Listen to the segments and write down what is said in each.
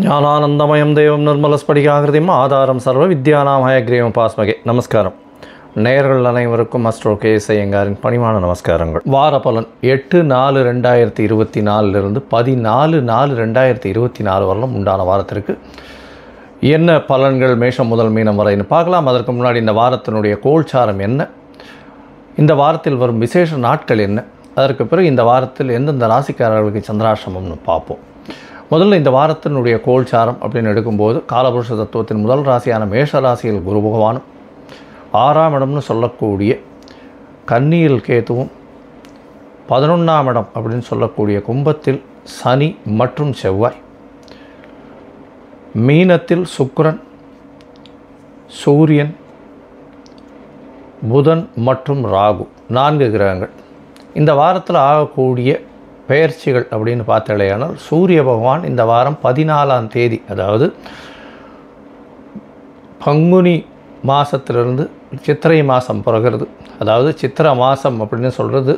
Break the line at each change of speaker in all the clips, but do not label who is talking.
ஞானானந்தமயம் தெய்வம் நிர்மலஸ்படிகாகிருதியும் ஆதாரம் சர்வ வித்யானாம் ஹயக்ரீவம் பாஸ்மகே. நமஸ்காரம். நேயர்கள் அனைவருக்கும் அஸ்ட்ரோ கேஎஸ் ஐயங்காரின் பணிவான நமஸ்காரங்கள். வார பலன் 8/4/2024 14/4/2024 வரலும் உண்டான வாரத்திற்கு என்ன பலன்கள் மேஷம் முதல் மீனம் வரைன்னு பார்க்கலாம். அதற்கு முன்னாடி இந்த வாரத்தினுடைய கோல்சாரம் என்ன, இந்த வாரத்தில் வரும் விசேஷ நாட்கள் என்ன, அதற்கு பிறகு இந்த வாரத்தில் எந்தெந்த ராசிக்காரர்களுக்கு சந்திராசிரமம்னு பார்ப்போம். முதல்ல இந்த வாரத்தினுடைய கோல்சாரம் அப்படின்னு எடுக்கும்போது காலபுருஷ தத்துவத்தின் முதல் ராசியான மேஷ ராசியில் குரு பகவானும் 6ஆம் இடம்னு சொல்லக்கூடிய கன்னியில் கேதுவும் 11ஆம் இடம் அப்படின்னு சொல்லக்கூடிய கும்பத்தில் சனி மற்றும் செவ்வாய், மீனத்தில் சுக்கிரன், சூரியன், புதன் மற்றும் ராகு 4 கிரகங்கள். இந்த வாரத்தில் ஆகக்கூடிய பெயர்ச்சிகள் அப்படின்னு பார்த்தாலேயானால் சூரிய பகவான் இந்த வாரம் 14ஆம் தேதி, அதாவது பங்குனி மாதத்திலிருந்து சித்திரை மாதம் பிறகுறது, அதாவது சித்திரை மாதம் அப்படின்னு சொல்கிறது,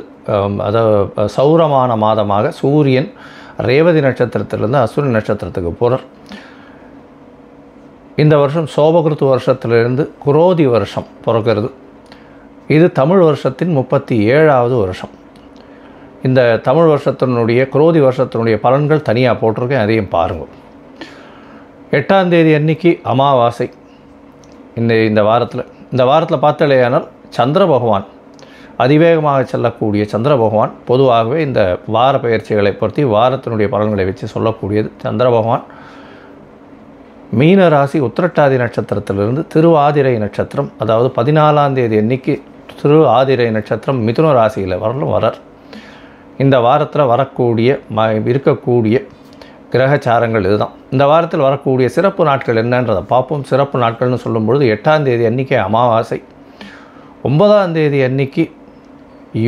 அதாவது சௌரமான மாதமாக சூரியன் ரேவதி நட்சத்திரத்திலிருந்து அஸ்வினி நட்சத்திரத்துக்கு போகிறார். இந்த வருஷம் சோபகிருத்து வருஷத்திலிருந்து குரோதி வருஷம் பிறக்கிறது. இது தமிழ் வருஷத்தின் 37ஆவது வருஷம். இந்த தமிழ் வருஷத்தினுடைய குரோதி வருஷத்தினுடைய பலன்கள் தனியாக போட்டிருக்கேன், அதையும் பாருங்கள். 8ஆம் தேதி அன்னைக்கு அமாவாசை. இந்த வாரத்தில் பார்த்தாலேயானால் சந்திர பகவான் அதிவேகமாக செல்லக்கூடிய சந்திர பகவான், பொதுவாகவே இந்த வார பயிற்சிகளை பொறுத்து வாரத்தினுடைய பலன்களை வச்சு சொல்லக்கூடியது. சந்திர பகவான் மீன ராசி உத்திரட்டாதி நட்சத்திரத்திலிருந்து திருவாதிரை நட்சத்திரம், அதாவது 14ஆம் தேதி அன்னைக்கு திருவாதிரை நட்சத்திரம் மிதுன ராசியில் வரார். இந்த வாரத்தில் வரக்கூடிய இருக்கக்கூடிய கிரகச்சாரங்கள் இதுதான். இந்த வாரத்தில் வரக்கூடிய சிறப்பு நாட்கள் என்னன்றதை பார்ப்போம். சிறப்பு நாட்கள்னு சொல்லும்பொழுது 8ஆம் தேதி அன்றைக்கி அமாவாசை, 9ஆம் தேதி அன்றைக்கி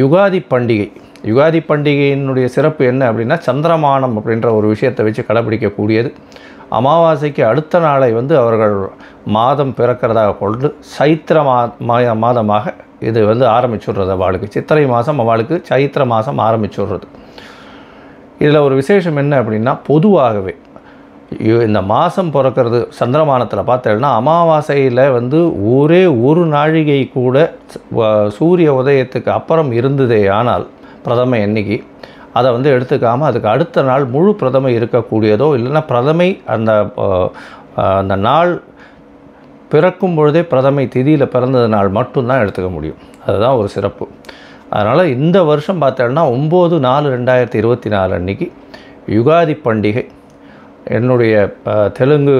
யுகாதி பண்டிகை. யுகாதி பண்டிகையினுடைய சிறப்பு என்ன அப்படின்னா சந்திரமானம் அப்படின்ற ஒரு விஷயத்தை வச்சு கடைபிடிக்கக்கூடியது. அமாவாசைக்கு அடுத்த நாளை அவர்கள் மாதம் பிறக்கிறதாக கொண்டு சைத்திர மாதமாக இது ஆரம்பிச்சுடுறது. அவளுக்கு சித்திரை மாதம், அவளுக்கு சைத்திர மாதம் ஆரம்பிச்சுடுறது. இதில் ஒரு விசேஷம் என்ன அப்படின்னா, பொதுவாகவே இந்த மாதம் பிறக்கிறது சந்திரமானத்தில் பார்த்தேன்னா அமாவாசையில் ஒரே ஒரு நாழிகை கூட சூரிய உதயத்துக்கு அப்புறம் இருந்ததே ஆனால் பிரதமை எண்ணிக்கை அதை எடுத்துக்காமல் அதுக்கு அடுத்த நாள் முழு பிரதமை இருக்கக்கூடியதோ இல்லைன்னா பிரதமை அந்த நாள் பிறக்கும் பொழுதே பிரதமை திதியில் பிறந்தது நாள் மட்டும்தான் எடுத்துக்க முடியும். அதுதான் ஒரு சிறப்பு. அதனால் இந்த வருஷம் பார்த்தோன்னா 9/4/2024 அன்றைக்கி யுகாதி பண்டிகை. என்னுடைய தெலுங்கு,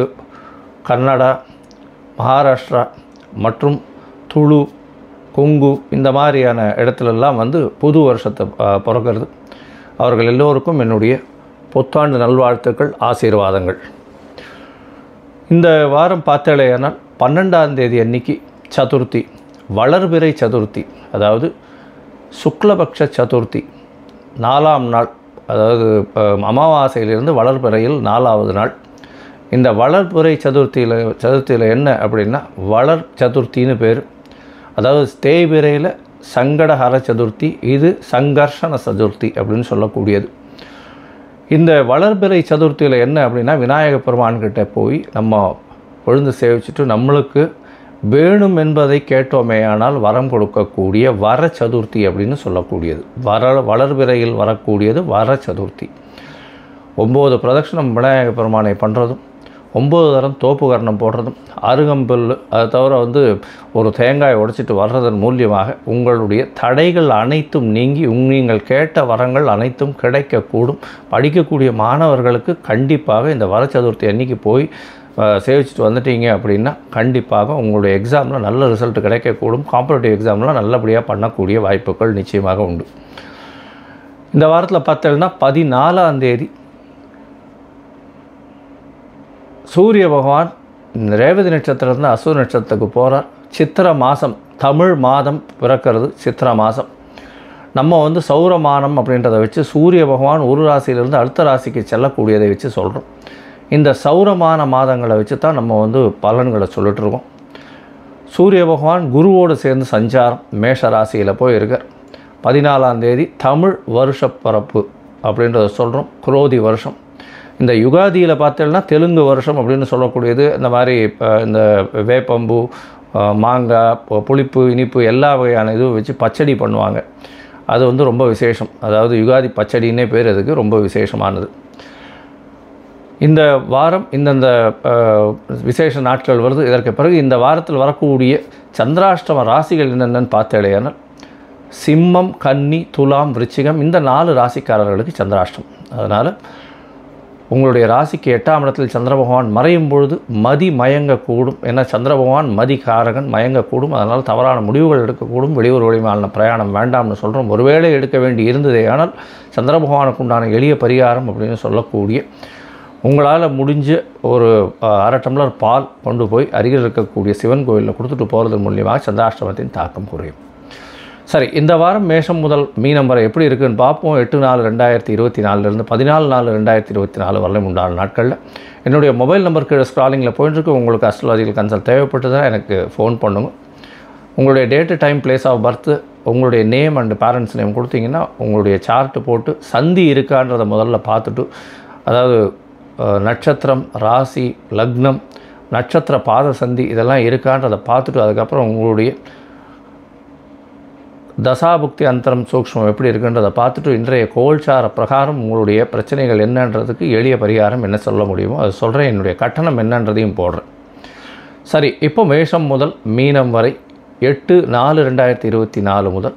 கன்னடா, மகாராஷ்டிரா மற்றும் துளு, கொங்கு இந்த மாதிரியான இடத்துலெல்லாம் புது வருஷத்தை பிறக்கிறது. அவர்கள் எல்லோருக்கும் என்னுடைய புத்தாண்டு நல்வாழ்த்துக்கள், ஆசீர்வாதங்கள். இந்த வாரம் பார்த்தாலேயானால் 12ஆம் தேதி அன்னைக்கு சதுர்த்தி, வளர்பிறை சதுர்த்தி, அதாவது சுக்லபக்ஷ சதுர்த்தி, 4ஆம் நாள், அதாவது அமாவாசையிலிருந்து வளர்பிறையில் 4ஆவது நாள். இந்த வளர்பிறை சதுர்த்தியில் என்ன அப்படின்னா வளர் சதுர்த்தின்னு பேர். அதாவது தேய்பிறையில் சங்கடஹர சதுர்த்தி, இது சங்கர்ஷண சதுர்த்தி அப்படின்னு சொல்லக்கூடியது. இந்த வளர்பிறை சதுர்த்தியில் என்ன அப்படின்னா விநாயக பெருமான்கிட்ட போய் நம்ம பொழுது சேவிச்சுட்டு நம்மளுக்கு வேணும் என்பதை கேட்டோமேயானால் வரம் கொடுக்கக்கூடிய வர சதுர்த்தி அப்படின்னு சொல்லக்கூடியது. வளர்பிறையில் வரக்கூடியது வர சதுர்த்தி. 9 பிரதட்சணம் விநாயக பெருமானை பண்ணுறதும், 9 தரம் தோப்பு கரணம் போடுறதும், அருகம்பில், அதை தவிர ஒரு தேங்காய் உடைச்சிட்டு வர்றதன் மூலியமாக உங்களுடைய தடைகள் அனைத்தும் நீங்கி நீங்கள் கேட்ட வரங்கள் அனைத்தும் கிடைக்கக்கூடும். படிக்கக்கூடிய மாணவர்களுக்கு கண்டிப்பாக இந்த வர சதுர்த்தி அன்றைக்கி போய் சேவிச்சுட்டு வந்துட்டீங்க அப்படின்னா கண்டிப்பாக உங்களுடைய எக்ஸாமில் நல்ல ரிசல்ட் கிடைக்கக்கூடும். காம்படிட்டிவ் எக்ஸாம்லாம் நல்லபடியாக பண்ணக்கூடிய வாய்ப்புகள் நிச்சயமாக உண்டு. இந்த வாரத்தில் பார்த்தோம்னா 14ஆம் தேதி சூரிய பகவான் ரேவதி நட்சத்திரத்திலிருந்து அஸ்வினி நட்சத்திரத்துக்கு போகிறார். சித்திரை மாதம், தமிழ் மாதம் பிறக்கிறது சித்திரை மாதம். நம்ம சௌரமானம் அப்படின்றத வச்சு சூரிய பகவான் ஒரு ராசியிலிருந்து அடுத்த ராசிக்கு செல்லக்கூடியதை வச்சு சொல்கிறோம். இந்த சௌரமான மாதங்களை வச்சு தான் நம்ம பலன்களை சொல்லிட்டுருக்கோம். சூரிய பகவான் குருவோடு சேர்ந்து சஞ்சாரம் மேஷ ராசியில் போய் இருக்கார். 14ஆம் தேதி தமிழ் வருஷ பிறப்பு அப்படின்றத சொல்கிறோம், குரோதி வருஷம். இந்த யுகாதியில் பார்த்தீங்கன்னா தெலுங்கு வருஷம் அப்படின்னு சொல்லக்கூடியது இந்த மாதிரி இந்த வேப்பம்பூ, மாங்காய், புளிப்பு, இனிப்பு எல்லா வகையான இதுவும் வச்சு பச்சடி பண்ணுவாங்க. அது வந்து ரொம்ப விசேஷம். அதாவது யுகாதி பச்சடின்னே பேர் அதுக்கு, ரொம்ப விசேஷமானது. இந்த வாரம் இந்தந்த விசேஷ நாட்கள் வருது. இதற்கு பிறகு இந்த வாரத்தில் வரக்கூடிய சந்திராஷ்டம ராசிகள் என்னென்னு பார்த்தேடையானால் சிம்மம், கன்னி, துலாம், விருச்சிகம் இந்த 4 ராசிக்காரர்களுக்கு சந்திராஷ்டம். அதனால் உங்களுடைய ராசிக்கு 8ஆம் இடத்தில் சந்திர பகவான் மறையும் பொழுது மதி மயங்கக்கூடும். ஏன்னா சந்திர பகவான் மதிகாரகன், மயங்கக்கூடும். அதனால் தவறான முடிவுகள் எடுக்கக்கூடும். வெளியூர் வழிமான பிரயாணம் வேண்டாம்னு சொல்கிறோம். ஒருவேளை எடுக்க வேண்டி இருந்ததே ஆனால் சந்திர பகவானுக்கு உண்டான எளிய பரிகாரம் அப்படின்னு சொல்லக்கூடிய உங்களால் முடிஞ்ச ஒரு 1/2 டம்ளர் பால் கொண்டு போய் அருகில் இருக்கக்கூடிய சிவன் கோயிலில் கொடுத்துட்டு போகிறது மூலியமாக சந்திராஷ்டமத்தின் தாக்கம் குறையும். சரி, இந்த வாரம் மேஷம் முதல் மீனம் வரை எப்படி இருக்குதுன்னு பார்ப்போம். 8/4/2024 14/4/2024 வரலையும் உண்டான நாட்களில் என்னுடைய மொபைல் நம்பர் கீழே ஸ்க்ராலிங்கில் போயிட்டுருக்கு. உங்களுக்கு அஸ்ட்ராலஜிக்கல் கன்சல்ட் தேவைப்பட்டதுன்னா எனக்கு ஃபோன் பண்ணுங்க. உங்களுடைய date, time, place of birth, உங்களுடைய நேம் அண்டு பேரண்ட்ஸ் நேம் கொடுத்தீங்கன்னா உங்களுடைய சார்ட்டு போட்டு சந்தி இருக்கான்றதை முதல்ல பார்த்துட்டு, அதாவது நட்சத்திரம், ராசி, லக்னம், நட்சத்திர பாத சந்தி இதெல்லாம் இருக்கான்றதை பார்த்துட்டு அதுக்கப்புறம் உங்களுடைய தசாபுக்தி அந்தரம் சூக்ஷ்மம் எப்படி இருக்குன்றதை பார்த்துட்டு இன்றைய கோல்சார பிரகாரம் உங்களுடைய பிரச்சனைகள் என்னன்றதுக்கு எளிய பரிகாரம் என்ன சொல்ல முடியுமோ அது சொல்கிறேன். என்னுடைய கட்டணம் என்னன்றதையும் போடுறேன். சரி, இப்போ மேஷம் முதல் மீனம் வரை 8/4/2024 முதல்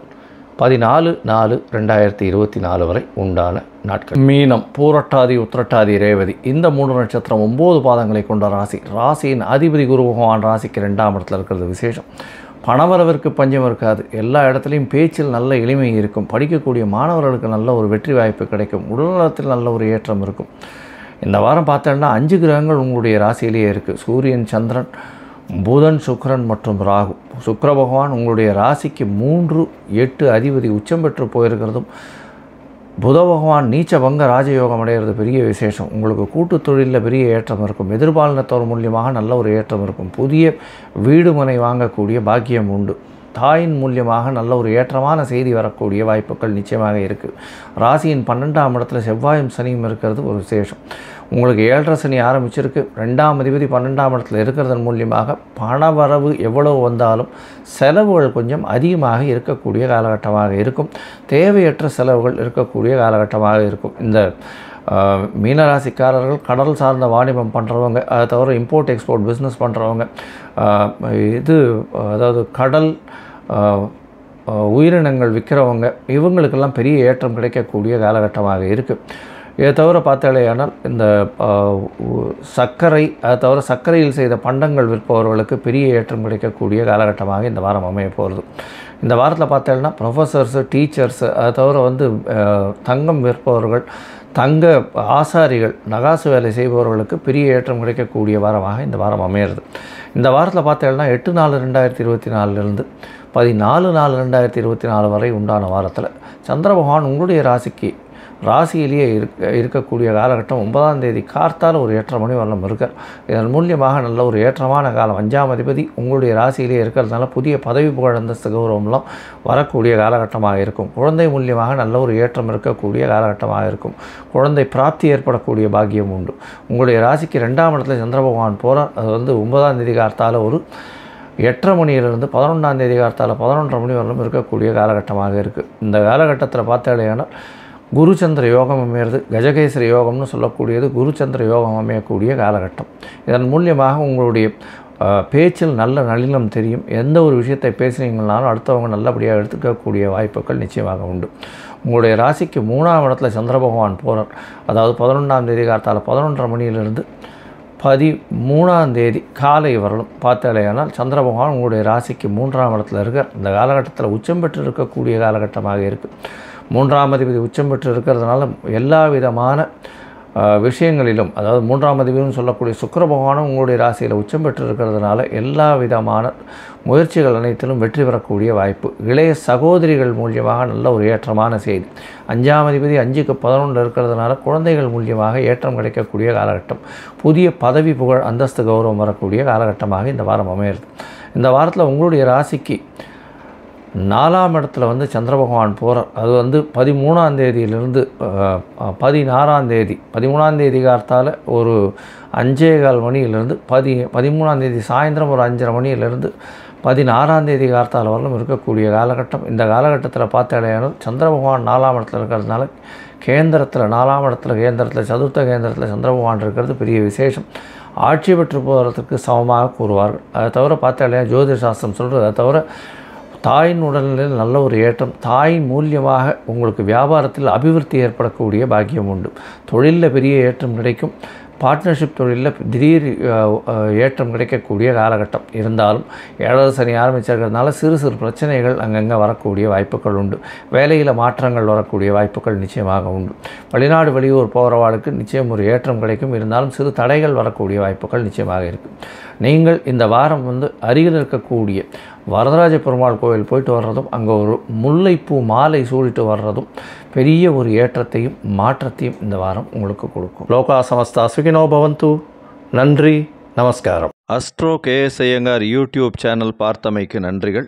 14/4/2024 வரை உண்டான நாட்கள். மீனம், பூரட்டாதி, உத்திரட்டாதி, ரேவதி இந்த 3 நட்சத்திரம் 9 பாதங்களை கொண்ட ராசி. ராசியின் அதிபதி குரு பகவான் ராசிக்கு 2ஆம் இடத்துல இருக்கிறது விசேஷம். பணவரவிற்கு பஞ்சம் இருக்காது. எல்லா இடத்துலையும் பேச்சில் நல்ல எளிமை இருக்கும். படிக்கக்கூடிய மாணவர்களுக்கு நல்ல ஒரு வெற்றி வாய்ப்பு கிடைக்கும். உடல்நலத்தில் நல்ல ஒரு ஏற்றம் இருக்கும். இந்த வாரம் பார்த்தோன்னா 5 கிரகங்கள் உங்களுடைய ராசியிலேயே இருக்குது. சூரியன், சந்திரன், புதன், சுக்கிரன் மற்றும் ராகு. சுக்கிர பகவான் உங்களுடைய ராசிக்கு 3, 8 அதிபதி உச்சம் பெற்று போயிருக்கிறதும், புத பகவான் நீச்ச பங்க ராஜயோகம் அடைகிறது பெரிய விசேஷம். உங்களுக்கு கூட்டு தொழிலில் பெரிய ஏற்றம் இருக்கும். எதிர்பாலினத்தோர் மூலியமாக நல்ல ஒரு ஏற்றம் இருக்கும். புதிய வீடு மனை வாங்கக்கூடிய பாக்கியம் உண்டு. தாயின் மூலியமாக நல்ல ஒரு ஏற்றமான செய்தி வரக்கூடிய வாய்ப்புகள் நிச்சயமாக இருக்குது. ராசியின் 12ஆம் இடத்துல செவ்வாயும் சனியும் இருக்கிறது ஒரு விசேஷம். உங்களுக்கு 7.5 சனி ஆரம்பிச்சிருக்கு. 2ஆம் அதிபதி 12ஆம் இடத்துல இருக்கிறதன் மூலியமாக பணவரவு எவ்வளவு வந்தாலும் செலவுகள் கொஞ்சம் அதிகமாக இருக்கக்கூடிய காலகட்டமாக இருக்கும். தேவையற்ற செலவுகள் இருக்கக்கூடிய காலகட்டமாக இருக்கும். இந்த மீனராசிக்காரர்கள் கடல் சார்ந்த வாணிபம் பண்ணுறவங்க, அதை தவிர இம்போர்ட் எக்ஸ்போர்ட் பிஸ்னஸ் பண்ணுறவங்க, அதாவது கடல் உயிரினங்கள் விற்கிறவங்க, இவங்களுக்கெல்லாம் பெரிய ஏற்றம் கிடைக்கக்கூடிய காலகட்டமாக இருக்குது. இதை தவிர பார்த்தாலேயானால் இந்த சர்க்கரை, அதை தவிர சர்க்கரையில் செய்த பண்டங்கள் விற்பவர்களுக்கு பெரிய ஏற்றம் கிடைக்கக்கூடிய காலகட்டமாக இந்த வாரம் அமைய போகிறது. இந்த வாரத்தில் பார்த்தேன்னா ப்ரொஃபஸர்ஸு, டீச்சர்ஸு, அதை தவிர தங்கம் விற்பவர்கள், தங்க ஆசாரிகள், நகாசு வேலை செய்பவர்களுக்கு பெரிய ஏற்றம் கிடைக்கக்கூடிய வாரமாக இந்த வாரம் அமையிறது. இந்த வாரத்தில் பார்த்தேன்னா 8/4/2024 14/4/2024 வரை உண்டான வாரத்தில் சந்திர பகவான் உங்களுடைய ராசியிலேயே இருக்கக்கூடிய காலகட்டம் 9ஆம் தேதி கார்த்தால் ஒரு 8:30 மணி வரலும் இருக்கார். இதன் மூலியமாக நல்ல ஒரு ஏற்றமான காலம். 5ஆம் அதிபதி உங்களுடைய ராசியிலேயே இருக்கிறதுனால புதிய பதவி புகழ் அந்தஸ்து கௌரவம்லாம் வரக்கூடிய காலகட்டமாக இருக்கும். குழந்தை மூலியமாக நல்ல ஒரு ஏற்றம் இருக்கக்கூடிய காலகட்டமாக இருக்கும். குழந்தை பிராப்தி ஏற்படக்கூடிய பாக்கியம் உண்டு. உங்களுடைய ராசிக்கு 2ஆம் இடத்துல சந்திர பகவான் போகிறார். அது 9ஆம் தேதி கார்த்தால் ஒரு 8:30 மணியிலிருந்து 11ஆம் தேதி கார்த்தால் 11:30 மணி வரலும் இருக்கக்கூடிய காலகட்டமாக இருக்குது. இந்த காலகட்டத்தில் பார்த்தாலேயானால் குருச்சந்திர யோகம் அமையிறது. கஜகேசரி யோகம்னு சொல்லக்கூடியது குருச்சந்திர யோகம் அமையக்கூடிய காலகட்டம். இதன் மூலியமாக உங்களுடைய பேச்சில் நல்ல நளினம் தெரியும். எந்த ஒரு விஷயத்தை பேசினீங்கன்னாலும் அடுத்தவங்க நல்லபடியாக எடுத்துக்கக்கூடிய வாய்ப்புகள் நிச்சயமாக உண்டு. உங்களுடைய ராசிக்கு 3ஆம் இடத்துல சந்திர பகவான் போகிறார். அதாவது 11ஆம் தேதி காலத்தால் 11:30 மணியிலிருந்து 13ஆம் தேதி காலை வரலும் பார்த்தாலேயானால் சந்திர பகவான் உங்களுடைய ராசிக்கு 3ஆம் இடத்துல இருக்கார். இந்த காலகட்டத்தில் உச்சம் பெற்று இருக்கக்கூடிய காலகட்டமாக இருக்குது. 3ஆம் அதிபதி உச்சம் பெற்று இருக்கிறதுனால எல்லா விதமான விஷயங்களிலும், அதாவது 3ஆம் அதிபதினு சொல்லக்கூடிய சுக்கிர பகவானும் உங்களுடைய ராசியில் உச்சம் பெற்று இருக்கிறதுனால எல்லா விதமான முயற்சிகள் அனைத்திலும் வெற்றி பெறக்கூடிய வாய்ப்பு. இளைய சகோதரிகள் மூலியமாக நல்ல ஒரு ஏற்றமான செய்தி. 5ஆம் அதிபதி 5க்கு 11 இருக்கிறதுனால குழந்தைகள் மூலியமாக ஏற்றம் கிடைக்கக்கூடிய காலகட்டம். புதிய பதவி புகழ் அந்தஸ்து கௌரவம் வரக்கூடிய காலகட்டமாக இந்த வாரம் அமையிறது. இந்த வாரத்தில் உங்களுடைய ராசிக்கு 4ஆம் இடத்துல வந்து சந்திர பகவான் போகிறார். அது வந்து 13ஆம் தேதியிலிருந்து 16ஆம் தேதி 13ஆம் தேதி காலத்தால் ஒரு 5:15 மணியிலிருந்து 13ஆம் தேதி சாயந்தரம் ஒரு 5:30 மணியிலிருந்து 16ஆம் தேதி காலத்தால் வரலும் இருக்கக்கூடிய காலகட்டம். இந்த காலகட்டத்தில் பார்த்தாலேயானால் சந்திர பகவான் 4ஆம் இடத்துல இருக்கிறதுனால கேந்திரத்தில் 4ஆம் இடத்துல கேந்திரத்தில் சதுர்த்த கேந்திரத்தில் சந்திர பகவான் இருக்கிறது பெரிய விசேஷம். ஆட்சி பெற்று போகிறதுக்கு சமமாக கூறுவார்கள். அதை தவிர பார்த்தாலே ஜோதிட சாஸ்திரம் சொல்கிறது. அதை தவிர தாயின் உடல்நிலையில் நல்ல ஒரு ஏற்றம், தாயின் மூலியமாக உங்களுக்கு வியாபாரத்தில் அபிவிருத்தி ஏற்படக்கூடிய பாக்கியம் உண்டு. தொழிலில் பெரிய ஏற்றம் கிடைக்கும். பார்ட்னர்ஷிப் தொழிலில் திடீர் ஏற்றம் கிடைக்கக்கூடிய காலகட்டம். இருந்தாலும் 7வது சனி ஆரம்பிச்சிருக்கிறதுனால சிறு சிறு பிரச்சனைகள் அங்கங்கே வரக்கூடிய வாய்ப்புகள் உண்டு. வேலையில் மாற்றங்கள் வரக்கூடிய வாய்ப்புகள் நிச்சயமாக உண்டு. வெளிநாடு வெளியூர் போகிறவாளுக்கு நிச்சயம் ஒரு ஏற்றம் கிடைக்கும். இருந்தாலும் சிறு தடைகள் வரக்கூடிய வாய்ப்புகள் நிச்சயமாக இருக்கும். நீங்கள் இந்த வாரம் வந்து அருகில் இருக்கக்கூடிய வரதராஜ பெருமாள் கோவில் போயிட்டு வர்றதும் அங்கே ஒரு முல்லைப்பூ மாலை சூடிட்டு வர்றதும் பெரிய ஒரு ஏற்றத்தையும் மாற்றத்தையும் இந்த வாரம் உங்களுக்கு கொடுக்கும். லோகா சமஸ்தா சுகினோ பவந்து. நன்றி, நமஸ்காரம்.
Astro KS Iyengar YouTube channel பார்த்தமைக்கு நன்றிகள்.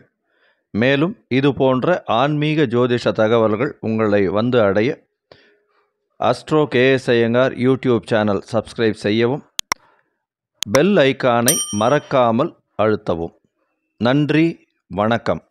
மேலும் இது போன்ற ஆன்மீக ஜோதிஷ தகவல்கள் உங்களை வந்து அடைய astro KS Iyengar YouTube channel subscribe செய்யவும், பெல் ஐக்கானை மறக்காமல் அழுத்தவும். நன்றி, வணக்கம்.